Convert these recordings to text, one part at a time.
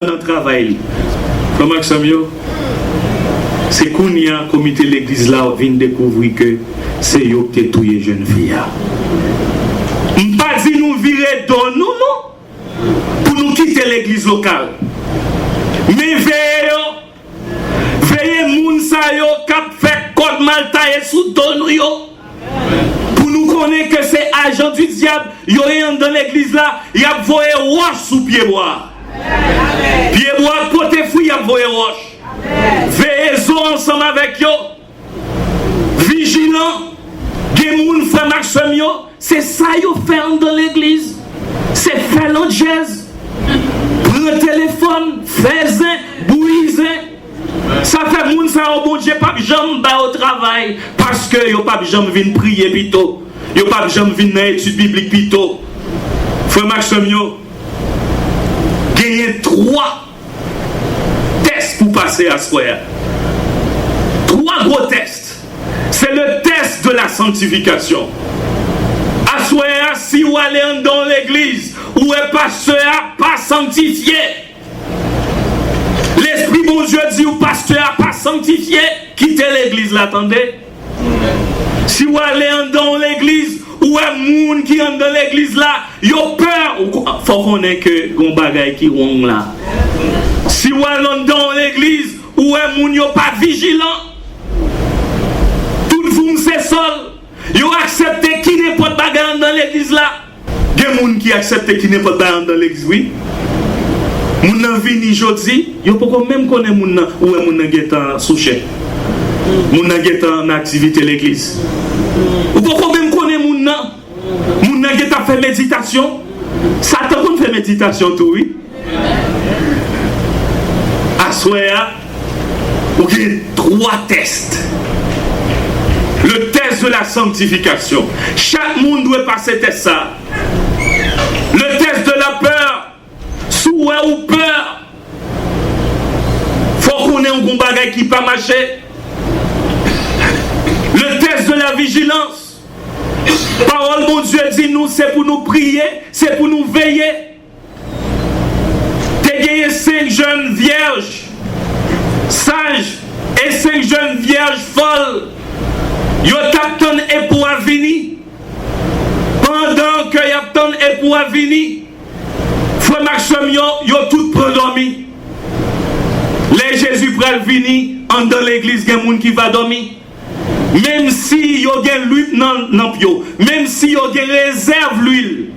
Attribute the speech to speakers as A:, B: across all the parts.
A: dans le travail. Frère Maxime, c'est qu'on y a comité l'église là vient découvrir que c'est eux qui ont tué jeune fille. On ne pas dit nous virer dans nous, non, pour nous quitter l'église locale. Mais veillez moun sa yo k'ap fait code mal taillé sous don yo. Pour nous connaître que c'est agent du diable, yo est dans l'église là, y a voyé roche sous pied bois. Pied bois côté fou y a voyé roche. Veillez ensemble avec yo. Vigilant. Gen moun frère Maxime yo, c'est ça yo fait dans l'église. C'est faire l'autre jazz. Prends le téléphone, fais-en, bouise-en. Ça fait moun ça au bon Dieu pas jamais ba au travail parce que yo pas jamais vinn prier plutôt. Yo pas jamais vinn dans étude biblique plutôt. Frère Maxime yo gagner 3 tests pour passer à soir. 3 gros tests. C'est le test de la sanctification. À soir, si vous allez dans l'église où est pasteur pas sanctifié, l'Esprit bon Dieu dit au pasteur pas sanctifié, quittez l'église, l'attendez. Si vous allez dans l'église où est moun qui est dans l'église là, yo peur, faut qu'on ait que gon bagay qui rong là. Si vous allez dans l'église où est moun yo pas vigilant, tout le monde c'est seul. Yo accepté qui n'est pas de bagay dans l'église là. Gen moun qui accepte qui n'est pas de bagay dans l'église, oui. Moun nan vini jodi, yo poko même connaît moun nan ou est moun nan getan souche. Moun nan getan en activité l'église. Ou poko même connaît moun nan getan fait méditation. Satan kon fait méditation tout, oui. Assoya, ou gen 3 tests. Le test de la sanctification. Chaque monde doit passer test ça. Le test de la peur. Souhait ou peur. Faut qu'on ait un bon bagage qui pas marcher. Le test de la vigilance. Parole mon Dieu dit nous, c'est pour nous prier, c'est pour nous veiller. T'es gagné 5 jeunes vierges sages et 5 jeunes vierges folles. Yo t'attend époux à venir. Pendant que y attend époux à venir, frère Maxime yo tout dormi. Les Jésus pral venir en dans l'église gen moun qui va dormir. Même si yo gen l'huile nan pio, même si yo gen réserve l'huile.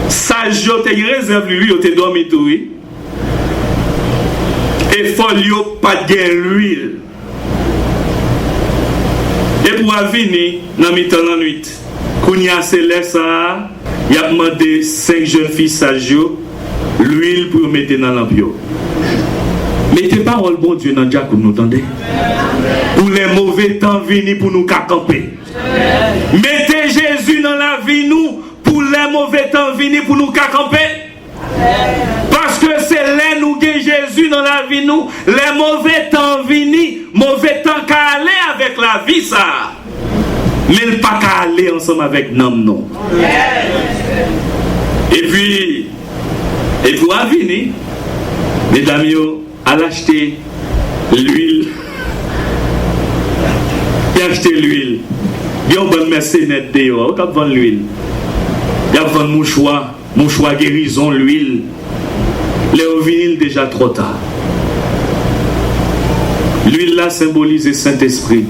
A: Sage yo te réserve l'huile, yo te dormi tout oui. Et folio pas gen l'huile. Et pour venir dans mi-temps la nuit, Kounia Céleste il a demandé 5 jeunes filles sages l'huile pour mettre dans l'ampio. Mettez parole bon Dieu dans Dieu comme nous entendez. Pour les mauvais temps venir pour nous camper. Mettez Jésus dans la vie nous pour les mauvais temps venir pour nous camper. Parce que c'est là nous gagnons Jésus dans la vie nous, les mauvais temps venir, mauvais temps qu'à aller avec la vie ça. Mais pas qu'à aller ensemble avec nous non. Et puis à venir, mesdames yo, à l'acheter l'huile. Il a acheté l'huile. Il y a un bon mercenaire dehors, il a vendu l'huile. Il a vendu mouchoir guérison, l'huile. Les vinyle déjà trop tard. L'huile là symbolise le Saint-Esprit.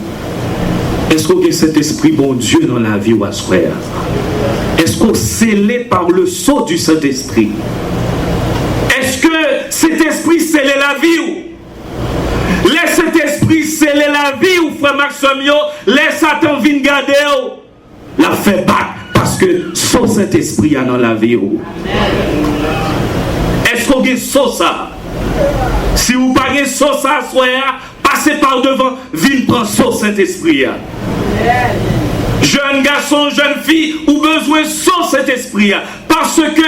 A: Est-ce que le Saint-Esprit, bon Dieu, dans la vie ou à soi? Est-ce qu'on est scellé par le sceau du Saint-Esprit? Est-ce que cet esprit scellé la vie ou? Laisse cet esprit sceller la vie ou frère Maxime yo, laisse Satan vin garder ou? La fait battre parce que son Saint-Esprit a dans la vie ou? Est-ce qu'on a ça? Si vous n'avez pas ça, passez par devant, viens prendre son Saint-Esprit. Jeunes garçons, jeunes filles, ont besoin de son Saint-Esprit. Parce que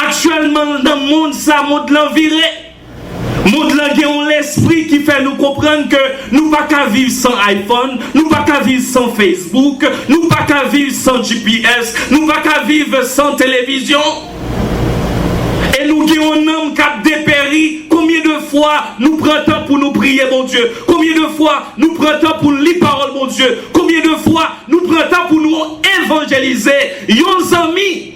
A: actuellement dans le monde, ça monte l'enviré. Monde l'esprit qui fait nous comprendre que nous pas qu'à vivre sans iPhone, nous pas qu'à vivre sans Facebook, nous pas qu'à vivre sans GPS, nous pas qu'à vivre sans télévision. Et nous qui on homme qui a dépéré guéri, combien de fois nous prenons temps pour nous prier, mon Dieu? Combien de fois nous prenons temps pour lire parole, mon Dieu? Combien de fois nous prenons temps pour nous évangéliser? Yon amis,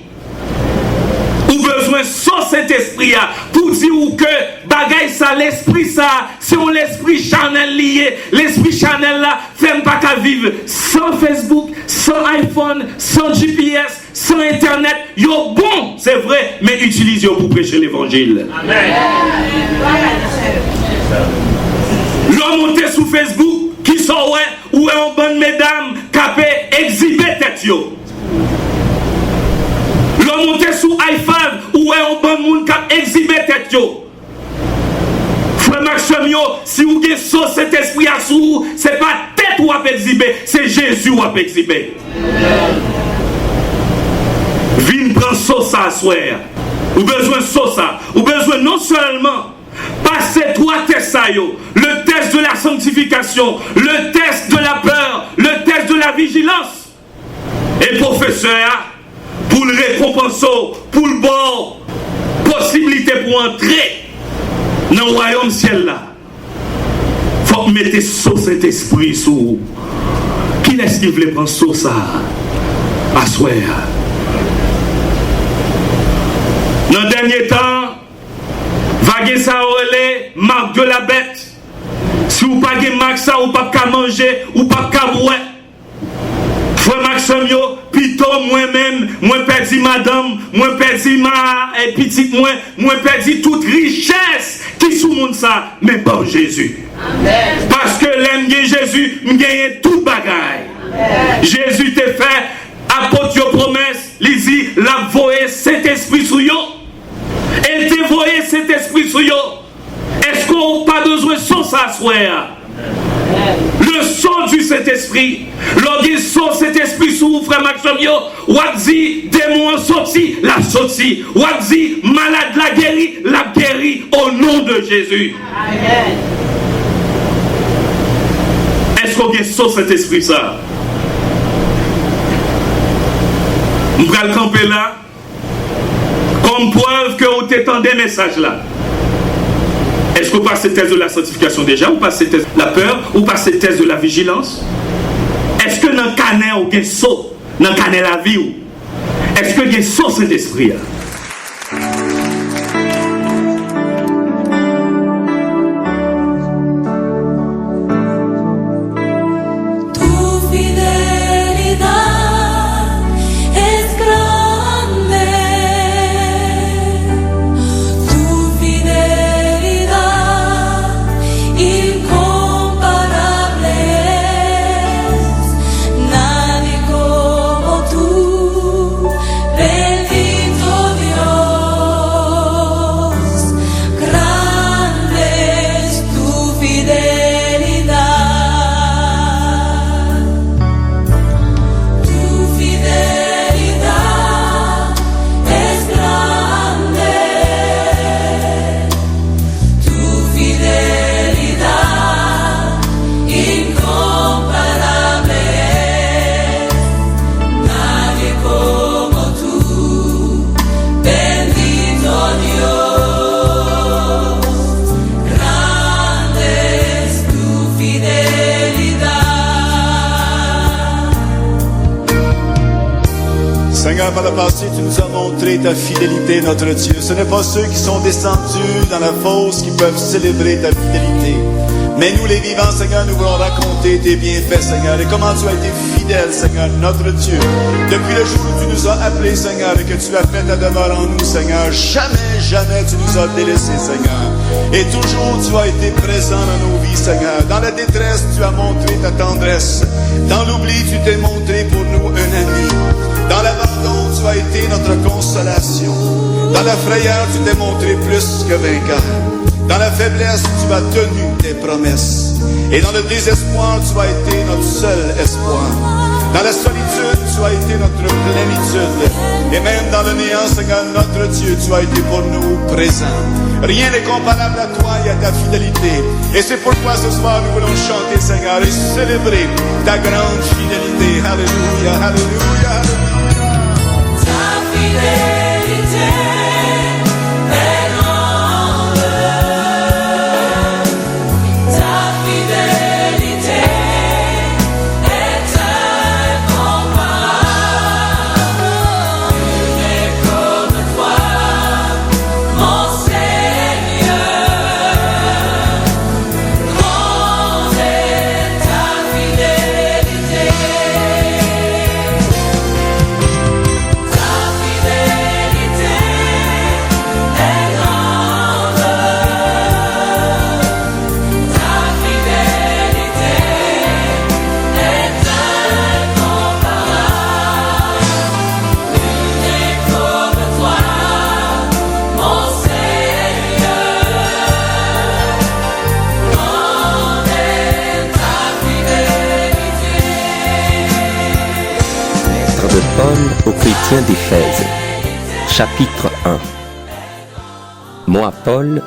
A: ou besoin sans cet esprit pour dire que bagaille ça, l'esprit ça, c'est un l'esprit charnel lié. L'esprit charnel là, fait pas qu'à vivre sans Facebook, sans iPhone, sans GPS, sans Internet. Yo bon, c'est vrai, mais utilisez-le pour prêcher l'évangile. Amen. L'homme monté sur Facebook, qui sont ou est en bonne mesdames, capé exhiber tête yo. L'homme monté sur iPhone, ou est en bon monde qui exhiber tête yo. Frère Maxime, si vous avez cet esprit à sous, ce n'est pas tête ou à exhiber, c'est Jésus ou à exhiber. Vine prend sauce à soir. Ou besoin de sauce. Ou besoin non seulement passer trois tests à yo, le test de la sanctification, le test de la peur, le test de la vigilance. Et professeur, pour le récompenser, pour le bon, possibilité pour entrer dans le royaume ciel là. Faut mettre sauce cet esprit sur vous. Qui est-ce qui voulait prendre sauce à soir? Dans le dernier temps, vaguer ça relais, marque de la bête. Si vous n'avez pas de marque ça, vous ne pouvez pas manger, ou pas boire. Frère Maxime, plutôt moi-même, moi perdu madame, moi perdu ma petite, moi perdu toute richesse qui sous monde ça, mais pas Jésus. Amen. Parce que l'aime Jésus, me gagne toute bagaille. Amen. Jésus t'a fait, apporte your promesse, il dit, la voyer cet esprit sur yo. Et te voyer cet esprit sur yo. Est-ce qu'on n'a pas besoin de son s'asseoir? Le son du Saint-Esprit, lorsqu'il son Saint-Esprit sur vous, frère Maxime, ou a dit démon sorti, la sorti, ou a dit malade la guéri au nom de Jésus. Amen. Est-ce qu'on a son Saint-Esprit ça? Nous allons camper là, comme preuve que vous t'étendez des messages là. Est-ce que vous passez le test de la sanctification déjà, ou passez le test de la peur, ou passez le test de la vigilance? Est-ce que dans le canet ou bien saut, dans le canet la vie, est-ce que il y a saut cet esprit?
B: Seigneur, par le passé, tu nous as montré ta fidélité, notre Dieu. Ce n'est pas ceux qui sont descendus dans la fosse qui peuvent célébrer ta fidélité. Mais nous, les vivants, Seigneur, nous voulons raconter tes bienfaits, Seigneur, et comment tu as été fidèle, Seigneur, notre Dieu. Depuis le jour où tu nous as appelés, Seigneur, et que tu as fait ta demeure en nous, Seigneur, jamais tu nous as délaissés, Seigneur. Et toujours, tu as été présent dans nos vies, Seigneur. Dans la détresse, tu as montré ta tendresse. Dans l'oubli, tu t'es montré pour nous un ami. Dans l'abandon, tu as été notre consolation. Dans la frayeur, tu t'es montré plus que vainqueur. Dans la faiblesse, tu as tenu tes promesses. Et dans le désespoir, tu as été notre seul espoir. Dans la solitude, tu as été notre plénitude. Et même dans le néant, Seigneur, notre Dieu, tu as été pour nous présent. Rien n'est comparable à toi et à ta fidélité. Et c'est pourquoi ce soir, nous voulons chanter, Seigneur, et célébrer ta grande fidélité. Alléluia, alléluia, alléluia. Ta fidélité est grande.
C: aux chrétiens d'Éphèse, chapitre 1. Moi, Paul,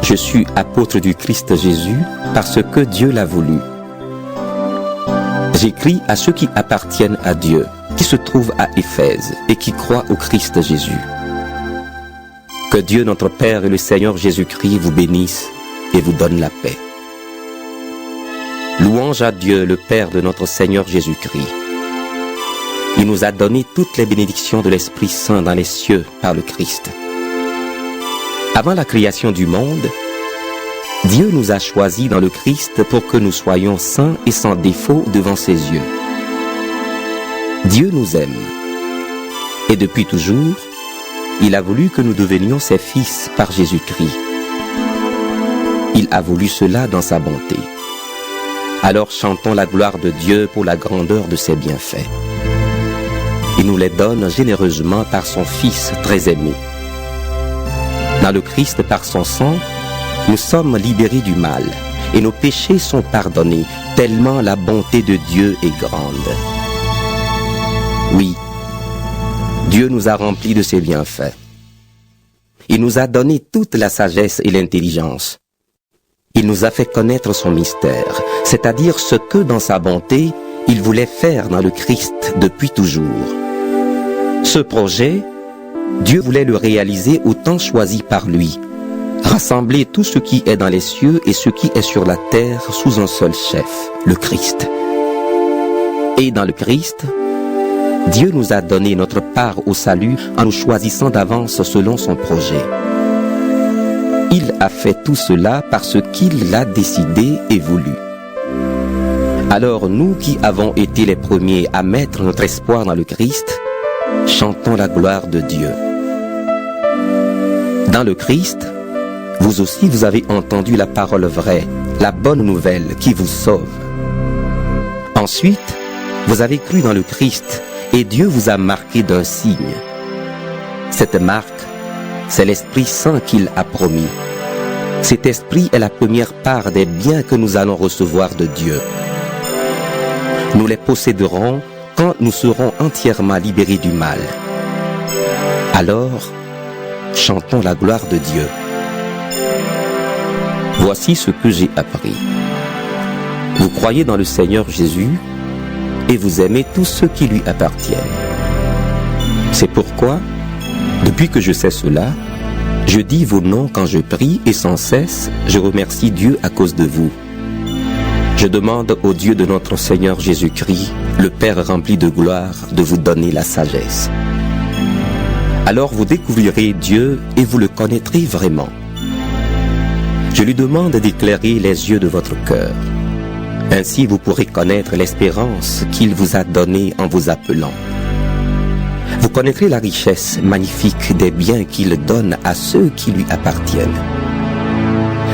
C: je suis apôtre du Christ Jésus parce que Dieu l'a voulu. J'écris à ceux qui appartiennent à Dieu, qui se trouvent à Éphèse et qui croient au Christ Jésus. Que Dieu notre Père et le Seigneur Jésus-Christ vous bénissent et vous donne la paix. Louange à Dieu, le Père de notre Seigneur Jésus-Christ. Il nous a donné toutes les bénédictions de l'Esprit Saint dans les cieux par le Christ. Avant la création du monde, Dieu nous a choisis dans le Christ pour que nous soyons saints et sans défaut devant ses yeux. Dieu nous aime. Et depuis toujours, il a voulu que nous devenions ses fils par Jésus-Christ. Il a voulu cela dans sa bonté. Alors chantons la gloire de Dieu pour la grandeur de ses bienfaits. Il nous les donne généreusement par son Fils très aimé. Dans le Christ, par son sang, nous sommes libérés du mal et nos péchés sont pardonnés, tellement la bonté de Dieu est grande. Oui, Dieu nous a remplis de ses bienfaits. Il nous a donné toute la sagesse et l'intelligence. Il nous a fait connaître son mystère, c'est-à-dire ce que dans sa bonté, il voulait faire dans le Christ depuis toujours. Ce projet, Dieu voulait le réaliser au temps choisi par lui, rassembler tout ce qui est dans les cieux et ce qui est sur la terre sous un seul chef, le Christ. Et dans le Christ, Dieu nous a donné notre part au salut en nous choisissant d'avance selon son projet. Il a fait tout cela parce qu'il l'a décidé et voulu. Alors nous qui avons été les premiers à mettre notre espoir dans le Christ, chantons la gloire de Dieu. Dans le Christ, vous aussi vous avez entendu la parole vraie, la bonne nouvelle qui vous sauve. Ensuite, vous avez cru dans le Christ et Dieu vous a marqué d'un signe. Cette marque, c'est l'Esprit Saint qu'il a promis. Cet Esprit est la première part des biens que nous allons recevoir de Dieu. Nous les posséderons quand nous serons entièrement libérés du mal. Alors, chantons la gloire de Dieu. Voici ce que j'ai appris. Vous croyez dans le Seigneur Jésus et vous aimez tous ceux qui lui appartiennent. C'est pourquoi, depuis que je sais cela, je dis vos noms quand je prie et sans cesse, je remercie Dieu à cause de vous. Je demande au Dieu de notre Seigneur Jésus-Christ, le Père rempli de gloire, de vous donner la sagesse. Alors vous découvrirez Dieu et vous le connaîtrez vraiment. Je lui demande d'éclairer les yeux de votre cœur. Ainsi vous pourrez connaître l'espérance qu'il vous a donnée en vous appelant. Vous connaîtrez la richesse magnifique des biens qu'il donne à ceux qui lui appartiennent.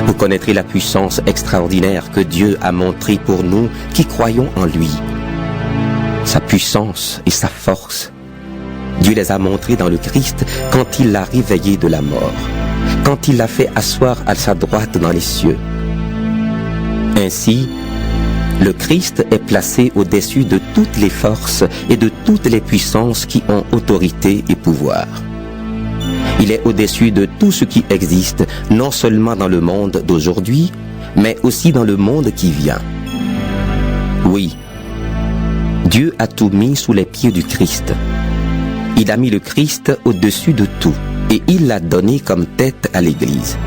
C: Vous connaîtrez la puissance extraordinaire que Dieu a montrée pour nous qui croyons en lui. Sa puissance et sa force, Dieu les a montrées dans le Christ quand il l'a réveillé de la mort, quand il l'a fait asseoir à sa droite dans les cieux. Ainsi, le Christ est placé au-dessus de toutes les forces et de toutes les puissances qui ont autorité et pouvoir. Il est au-dessus de tout ce qui existe, non seulement dans le monde d'aujourd'hui, mais aussi dans le monde qui vient. Oui, Dieu a tout mis sous les pieds du Christ. Il a mis le Christ au-dessus de tout et il l'a donné comme tête à l'Église.